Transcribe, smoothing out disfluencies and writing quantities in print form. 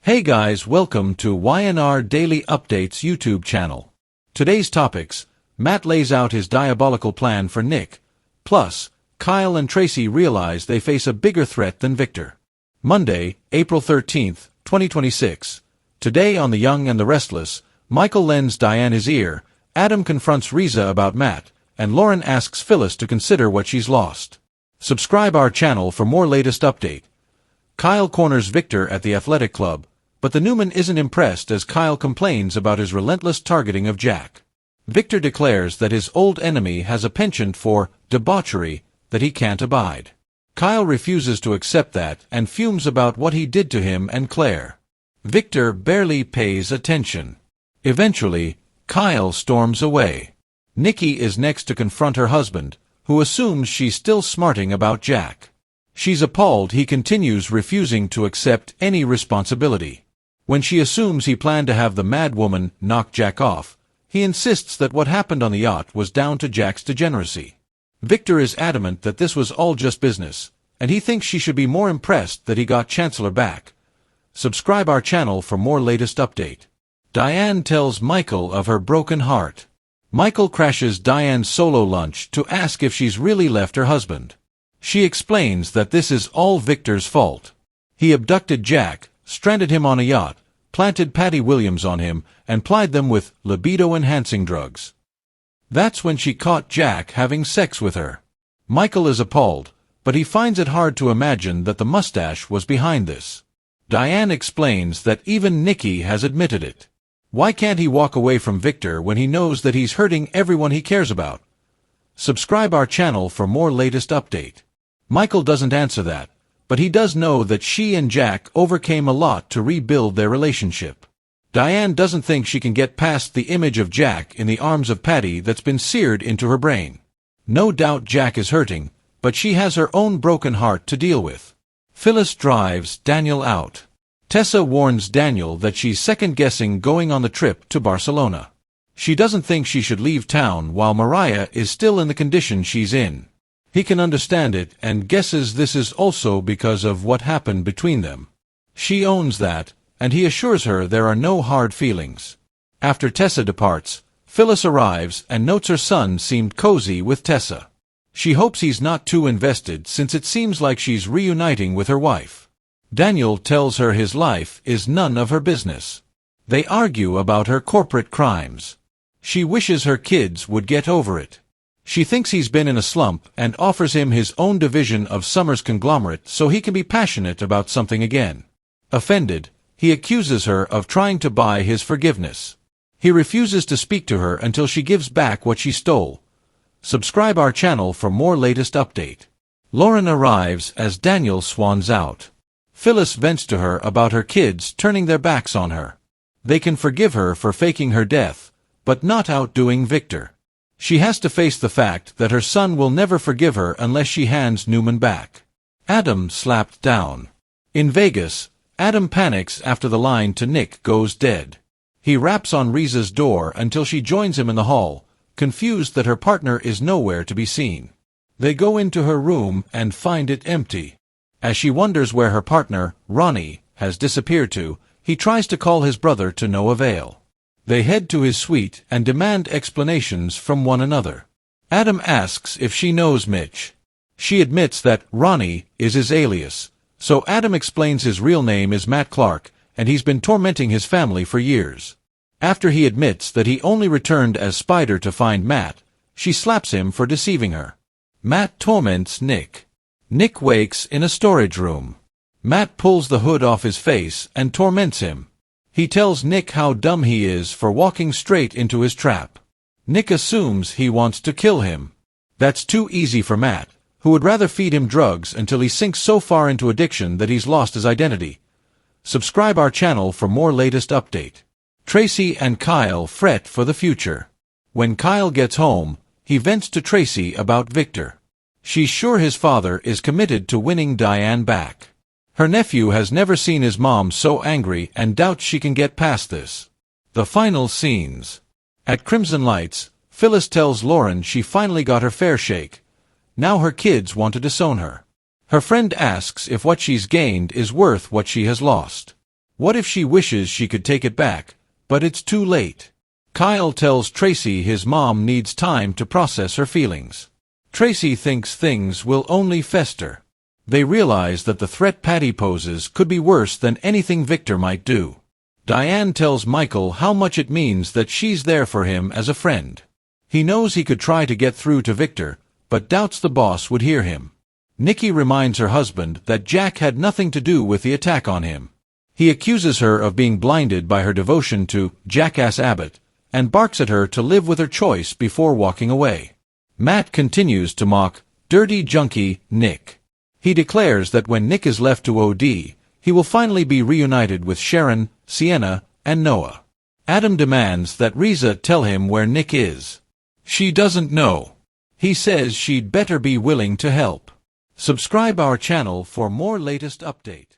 Hey guys, welcome to Y&R Daily Updates YouTube channel. Today's topics: Matt lays out his diabolical plan for Nick. Plus, Kyle and Traci realize they face a bigger threat than Victor. Monday, April 13th, 2026. Today on The Young and the Restless, Michael lends Diane his ear, Adam confronts Riza about Matt, and Lauren asks Phyllis to consider what she's lost. Subscribe our channel for more latest update. Kyle corners Victor at the athletic club, but the Newman isn't impressed as Kyle complains about his relentless targeting of Jack. Victor declares that his old enemy has a penchant for debauchery that he can't abide. Kyle refuses to accept that and fumes about what he did to him and Claire. Victor barely pays attention. Eventually, Kyle storms away. Nikki is next to confront her husband, who assumes she's still smarting about Jack. She's appalled he continues refusing to accept any responsibility. When she assumes he planned to have the mad woman knock Jack off, he insists that what happened on the yacht was down to Jack's degeneracy. Victor is adamant that this was all just business, and he thinks she should be more impressed that he got Chancellor back. Subscribe our channel for more latest update. Diane tells Michael of her broken heart. Michael crashes Diane's solo lunch to ask if she's really left her husband. She explains that this is all Victor's fault. He abducted Jack, stranded him on a yacht, planted Patty Williams on him, and plied them with libido-enhancing drugs. That's when she caught Jack having sex with her. Michael is appalled, but he finds it hard to imagine that the mustache was behind this. Diane explains that even Nikki has admitted it. Why can't he walk away from Victor when he knows that he's hurting everyone he cares about? Subscribe our channel for more latest update. Michael doesn't answer that, but he does know that she and Jack overcame a lot to rebuild their relationship. Diane doesn't think she can get past the image of Jack in the arms of Patty that's been seared into her brain. No doubt Jack is hurting, but she has her own broken heart to deal with. Phyllis drives Daniel out. Tessa warns Daniel that she's second-guessing going on the trip to Barcelona. She doesn't think she should leave town while Mariah is still in the condition she's in. He can understand it and guesses this is also because of what happened between them. She owns that, and he assures her there are no hard feelings. After Tessa departs, Phyllis arrives and notes her son seemed cozy with Tessa. She hopes he's not too invested since it seems like she's reuniting with her wife. Daniel tells her his life is none of her business. They argue about her corporate crimes. She wishes her kids would get over it. She thinks he's been in a slump and offers him his own division of Summer's conglomerate so he can be passionate about something again. Offended, he accuses her of trying to buy his forgiveness. He refuses to speak to her until she gives back what she stole. Subscribe our channel for more latest update. Lauren arrives as Daniel swans out. Phyllis vents to her about her kids turning their backs on her. They can forgive her for faking her death, but not outdoing Victor. She has to face the fact that her son will never forgive her unless she hands Newman back. Adam slapped down. In Vegas, Adam panics after the line to Nick goes dead. He raps on Riza's door until she joins him in the hall, confused that her partner is nowhere to be seen. They go into her room and find it empty. As she wonders where her partner, Ronnie, has disappeared to, he tries to call his brother to no avail. They head to his suite and demand explanations from one another. Adam asks if she knows Mitch. She admits that Ronnie is his alias, so Adam explains his real name is Matt Clark, and he's been tormenting his family for years. After he admits that he only returned as Spider to find Matt, she slaps him for deceiving her. Matt torments Nick. Nick wakes in a storage room. Matt pulls the hood off his face and torments him. He tells Nick how dumb he is for walking straight into his trap. Nick assumes he wants to kill him. That's too easy for Matt, who would rather feed him drugs until he sinks so far into addiction that he's lost his identity. Subscribe our channel for more latest update. Traci and Kyle fret for the future. When Kyle gets home, he vents to Traci about Victor. She's sure his father is committed to winning Diane back. Her nephew has never seen his mom so angry and doubts she can get past this. The final scenes. At Crimson Lights, Phyllis tells Lauren she finally got her fair shake. Now her kids want to disown her. Her friend asks if what she's gained is worth what she has lost. What if she wishes she could take it back, but it's too late? Kyle tells Traci his mom needs time to process her feelings. Traci thinks things will only fester. They realize that the threat Patty poses could be worse than anything Victor might do. Diane tells Michael how much it means that she's there for him as a friend. He knows he could try to get through to Victor, but doubts the boss would hear him. Nikki reminds her husband that Jack had nothing to do with the attack on him. He accuses her of being blinded by her devotion to Jackass Abbott, and barks at her to live with her choice before walking away. Matt continues to mock dirty junkie Nick. He declares that when Nick is left to OD, he will finally be reunited with Sharon, Sienna, and Noah. Adam demands that Riza tell him where Nick is. She doesn't know. He says she'd better be willing to help. Subscribe our channel for more latest update.